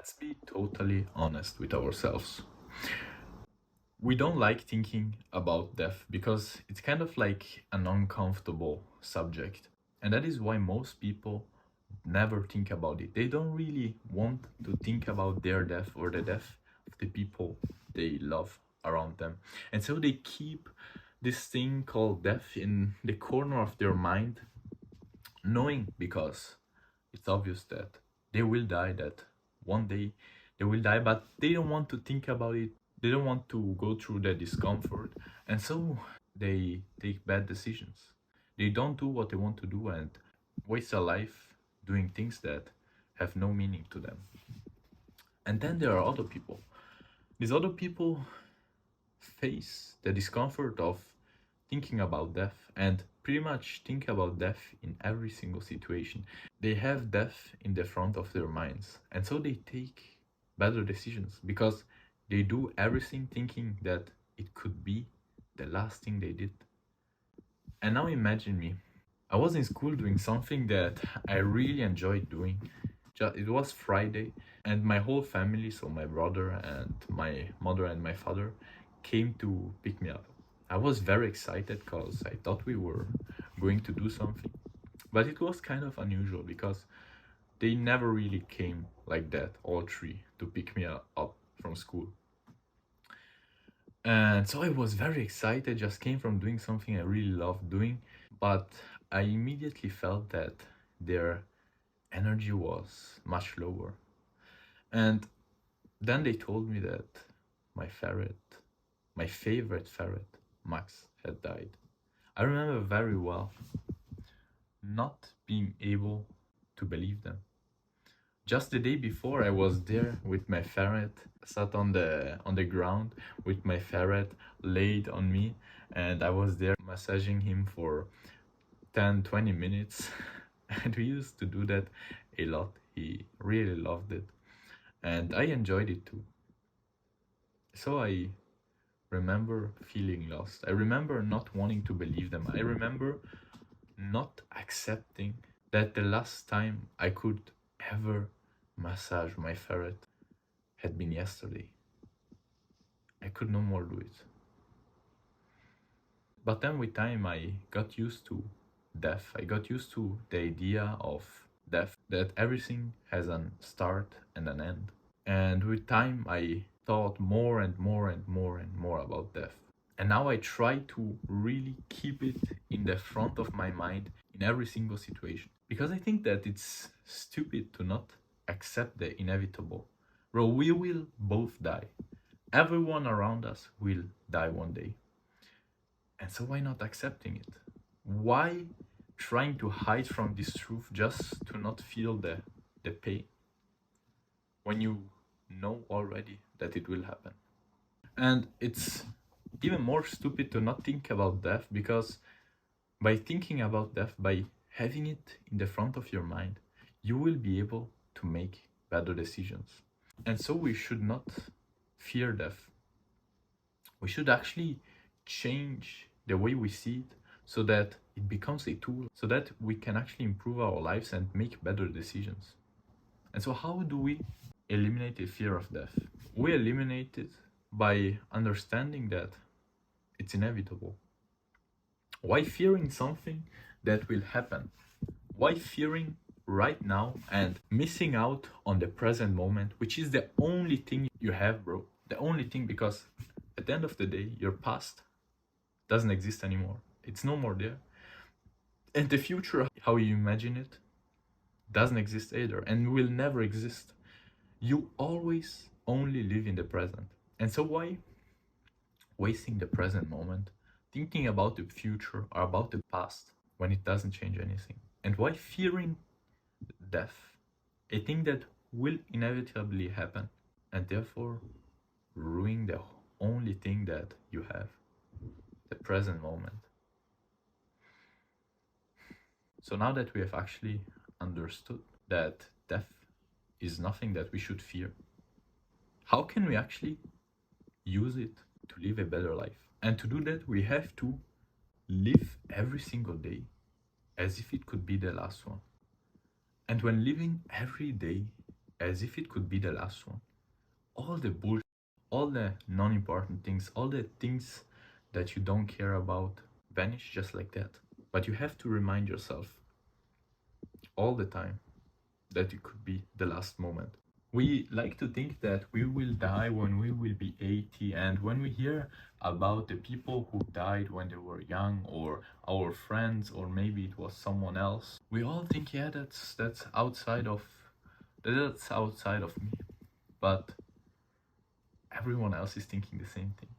Let's be totally honest with ourselves. We don't like thinking about death because it's kind of like an uncomfortable subject. And that is why most people never think about it. They don't really want to think about their death or the death of the people they love around them. And so they keep this thing called death in the corner of their mind, knowing because it's obvious that they will die, that one day they will die, but they don't want to think about it. They don't want to go through the discomfort. And so they take bad decisions. They don't do what they want to do and waste their life doing things that have no meaning to them. And then there are other people. These other people face the discomfort of thinking about death and pretty much think about death in every single situation. They have death in the front of their minds, and so they take better decisions because they do everything thinking that it could be the last thing they did. And now imagine me. I was in school doing something that I really enjoyed doing. It was Friday, and my whole family, so my brother and my mother and my father, came to pick me up. I was very excited because I thought we were going to do something. But it was kind of unusual because they never really came like that, all three, to pick me up from school. And so I was very excited, just came from doing something I really loved doing, but I immediately felt that their energy was much lower. And then they told me that my ferret, my favorite ferret, Max, had died. I remember very well not being able to believe them. Just the day before, I was there with my ferret, sat on the ground with my ferret laid on me, and I was there massaging him for 10-20 minutes. And we used to do that a lot. He really loved it, and I enjoyed it too. So I remember feeling lost. I remember not wanting to believe them. I remember not accepting that the last time I could ever massage my ferret had been yesterday. I could no more do it. But then with time I got used to death. I got used to the idea of death, that everything has a start and an end. And with time I thought more and more and more and more about death. And now I try to really keep it in the front of my mind in every single situation. Because I think that it's stupid to not accept the inevitable. Bro, we will both die. Everyone around us will die one day. And so why not accepting it? Why trying to hide from this truth just to not feel the pain when you know already that it will happen? And it's even more stupid to not think about death because by thinking about death, by having it in the front of your mind, you will be able to make better decisions. And so we should not fear death. We should actually change the way we see it so that it becomes a tool, so that we can actually improve our lives and make better decisions. And so how do we eliminate the fear of death? We eliminate it by understanding that it's inevitable. Why fearing something that will happen? Why fearing right now and missing out on the present moment, which is the only thing you have, bro? The only thing, because at the end of the day, your past doesn't exist anymore. It's no more there. And the future, how you imagine it, doesn't exist either and will never exist. You always only live in the present. And so why wasting the present moment thinking about the future or about the past when it doesn't change anything? And why fearing death, a thing that will inevitably happen, and therefore ruin the only thing that you have, the present moment? So now that we have actually understood that death is nothing that we should fear, how can we actually use it to live a better life? And to do that, we have to live every single day as if it could be the last one. And when living every day as if it could be the last one. All the bullshit, all the non-important things, all the things that you don't care about vanish just like that. But you have to remind yourself all the time that it could be the last moment. We like to think that we will die when we will be 80, and when we hear about the people who died when they were young, or our friends, or maybe it was someone else, we all think, yeah, that's outside of me. But everyone else is thinking the same thing.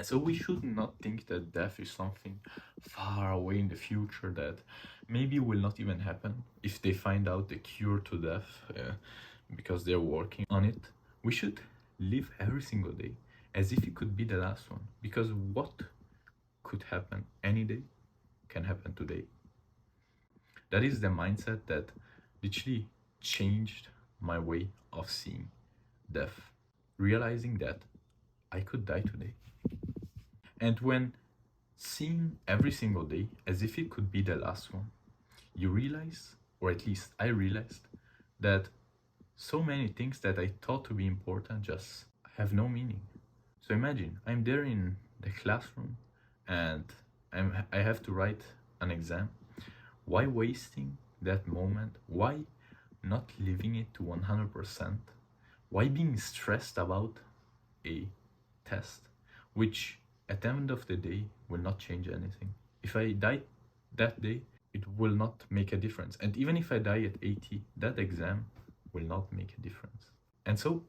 So we should not think that death is something far away in the future that maybe will not even happen if they find out the cure to death, because they're working on it. We should live every single day as if it could be the last one, because what could happen any day can happen today. That is the mindset that literally changed my way of seeing death, realizing that I could die today. And when seeing every single day as if it could be the last one, you realize, or at least I realized, that so many things that I thought to be important just have no meaning. So imagine I'm there in the classroom and I have to write an exam. Why wasting that moment? Why not living it to 100%? Why being stressed about a test, which at the end of the day will not change anything? If I die that day, it will not make a difference. And even if I die at 80, that exam will not make a difference. And so,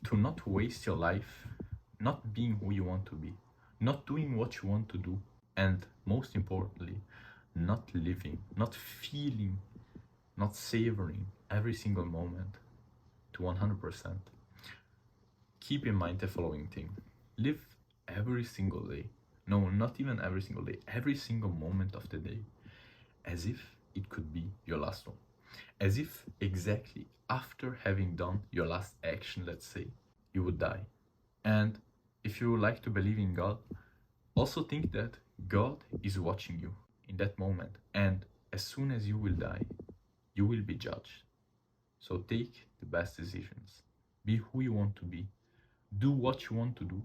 to not waste your life not being who you want to be, not doing what you want to do, and most importantly, not living, not feeling, not savoring every single moment to 100%. Keep in mind the following thing. Live every single day, no, not even every single day, every single moment of the day, as if it could be your last one. As if exactly after having done your last action, let's say, you would die. And if you would like to believe in God, also think that God is watching you in that moment. And as soon as you will die, you will be judged. So take the best decisions. Be who you want to be. Do what you want to do.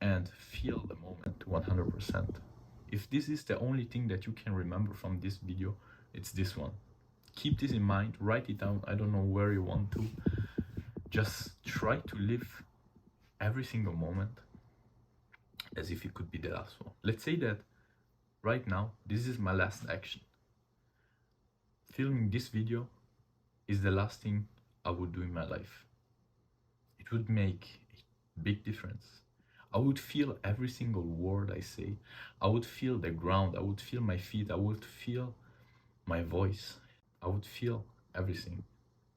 And feel the moment 100%. If this is the only thing that you can remember from this video, it's this one. Keep this in mind, write it down, I don't know where you want to. Just try to live every single moment as if it could be the last one. Let's say that right now, this is my last action. Filming this video is the last thing I would do in my life. It would make a big difference. I would feel every single word I say. I would feel the ground. I would feel my feet. I would feel my voice. I would feel everything.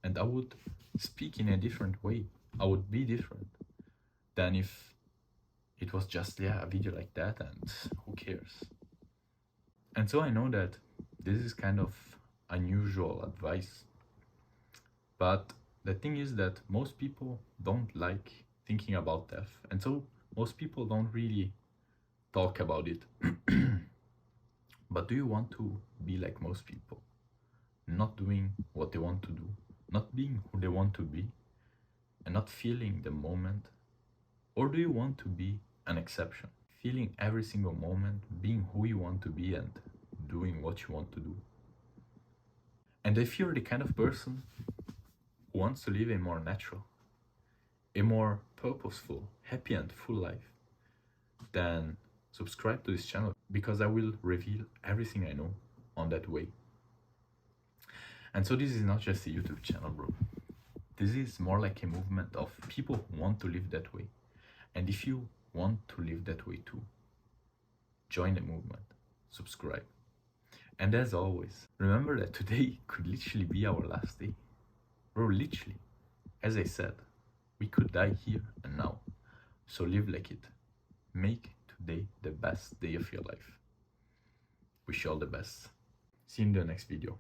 And I would speak in a different way. I would be different than if it was just, yeah, a video like that and who cares. And so I know that this is kind of unusual advice. But the thing is that most people don't like thinking about death. And so most people don't really talk about it. But do you want to be like most people? Not doing what they want to do, not being who they want to be, and not feeling the moment? Or do you want to be an exception, feeling every single moment, being who you want to be and doing what you want to do? And if you're the kind of person who wants to live a more natural, a more purposeful, happy and full life, then subscribe to this channel, because I will reveal everything I know on that way. And so this is not just a YouTube channel, bro. This is more like a movement of people who want to live that way. And if you want to live that way too, join the movement, subscribe. And as always, remember that today could literally be our last day. Bro, literally. As I said, we could die here and now. So live like it. Make today the best day of your life. Wish you all the best. See you in the next video.